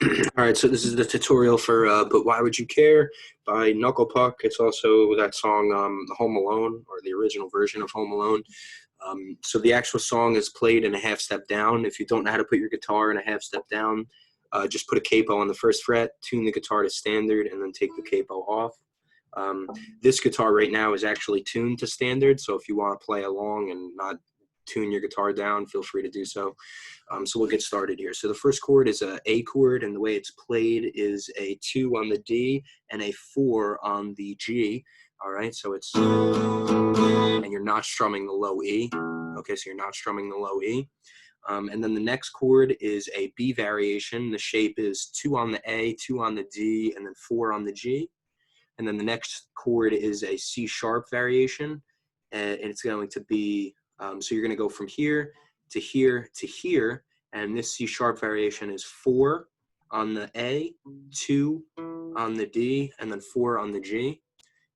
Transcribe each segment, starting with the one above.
All right, so this is the tutorial for But Why Would You Care by Knuckle Puck. It's also that song, Home Alone, or the original version of Home Alone. So the actual song is played in a half step down. If you don't know how to put your guitar in a half step down, just put a capo on the first fret, tune the guitar to standard, and then take the capo off. This guitar right now is actually tuned to standard, so if you want to play along and not tune your guitar down, feel free to do so. So we'll get started here. So the first chord is a A chord, and the way it's played is a 2 on the D and a 4 on the G. All right, so it's, and you're not strumming the low E. Okay, so you're not strumming the low E. And then the next chord is a B variation. The shape is 2 on the A, 2 on the D, and then 4 on the G. And then the next chord is a C sharp variation, and it's going to be, so you're going to go from here to here to here, and this C sharp variation is 4 on the A, 2 on the D, and then 4 on the G.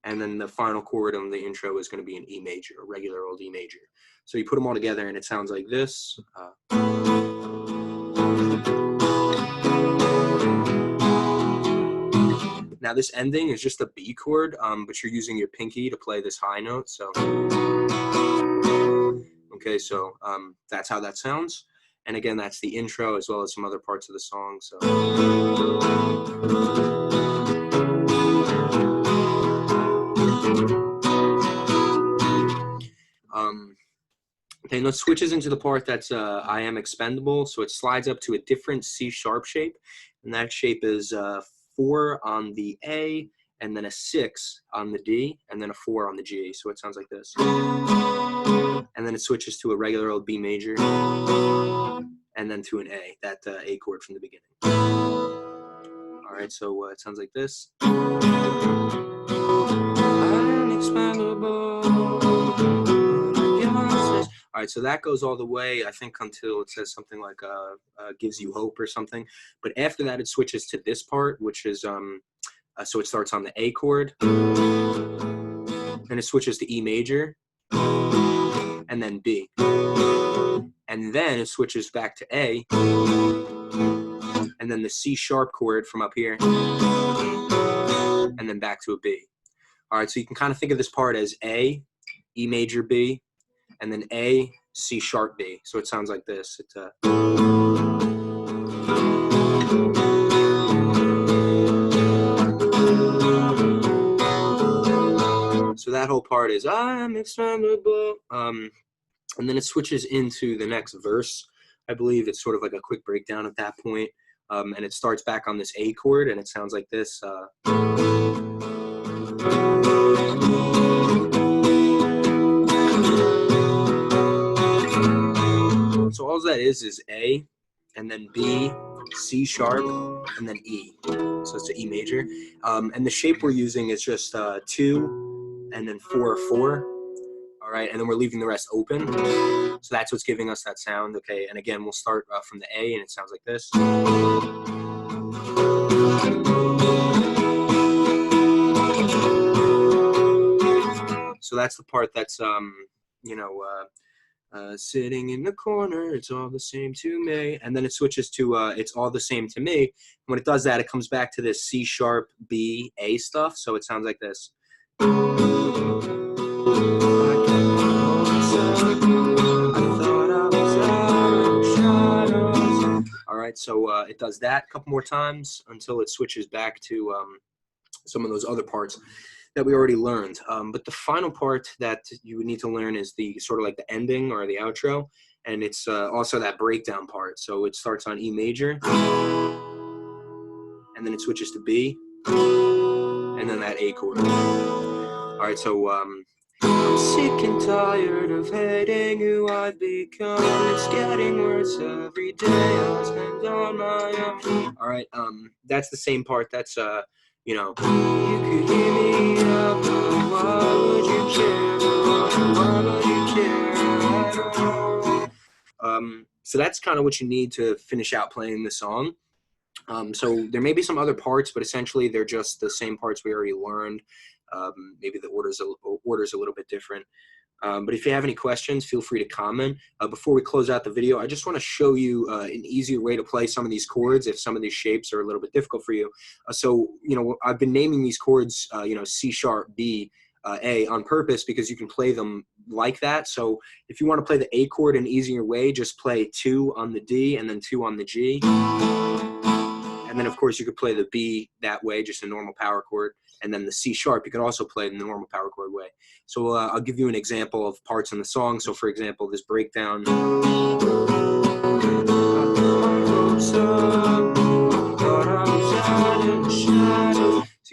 And then the final chord on the intro is going to be an E major, a regular old E major. So you put them all together and it sounds like this. Now this ending is just a B chord, but you're using your pinky to play this high note. So, okay, so that's how that sounds. And again, that's the intro as well as some other parts of the song. So. Then it switches into the part that's I Am Expendable. So it slides up to a different C sharp shape. And that shape is 4 on the A, and then a 6 on the D, and then a 4 on the G. So it sounds like this. And then it switches to a regular old B major, and then to an A, that A chord from the beginning. All right, so it sounds like this. I am expendable. All right, so that goes all the way, I think, until it says something like gives you hope or something. But after that, it switches to this part, which is, so it starts on the A chord, and it switches to E major, and then B. And then it switches back to A, and then the C sharp chord from up here, and then back to a B. All right, so you can kind of think of this part as A, E major, B, and then A, C sharp, B. So it sounds like this. It's so that whole part is I'm expendable. And then it switches into the next verse. I believe it's sort of like a quick breakdown at that point. And it starts back on this A chord, and it sounds like this. So all that is A, and then B, C sharp, and then E. So it's an E major. And the shape we're using is just 2, and then 4, 4. All right, and then we're leaving the rest open. So that's what's giving us that sound. Okay, and again, we'll start from the A, and it sounds like this. So that's the part that's, sitting in the corner, it's all the same to me. And then it switches to it's all the same to me. When it does that, it comes back to this C sharp, B, A stuff. So it sounds like this. All right, so it does that a couple more times until it switches back to some of those other parts that we already learned. But the final part that you would need to learn is the sort of like the ending or the outro, and it's also that breakdown part. So it starts on E major, and then it switches to B, and then that A chord. All right, so I'm sick and tired of hating who I've become. It's getting worse every day I spend on my own. All right, that's the same part. That's you could hear me up, but why would you care? Why would you care at all? So that's kind of what you need to finish out playing the song. So there may be some other parts, but essentially they're just the same parts we already learned. Maybe the order's a little bit different. But if you have any questions, feel free to comment. Before we close out the video, I just want to show you an easier way to play some of these chords if some of these shapes are a little bit difficult for you. So, I've been naming these chords, C sharp, B, A on purpose because you can play them like that. So if you want to play the A chord in an easier way, just play 2 on the D and then 2 on the G. And then, of course, you could play the B that way, just a normal power chord. And then the C sharp, you could also play in the normal power chord way. So I'll give you an example of parts in the song. So, for example, this breakdown. So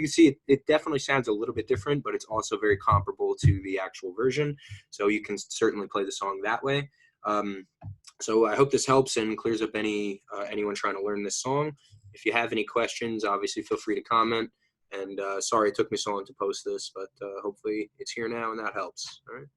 you can see it definitely sounds a little bit different, but it's also very comparable to the actual version. So you can certainly play the song that way. So I hope this helps and clears up anyone trying to learn this song. If you have any questions, obviously feel free to comment. And sorry it took me so long to post this, but hopefully it's here now and that helps. All right.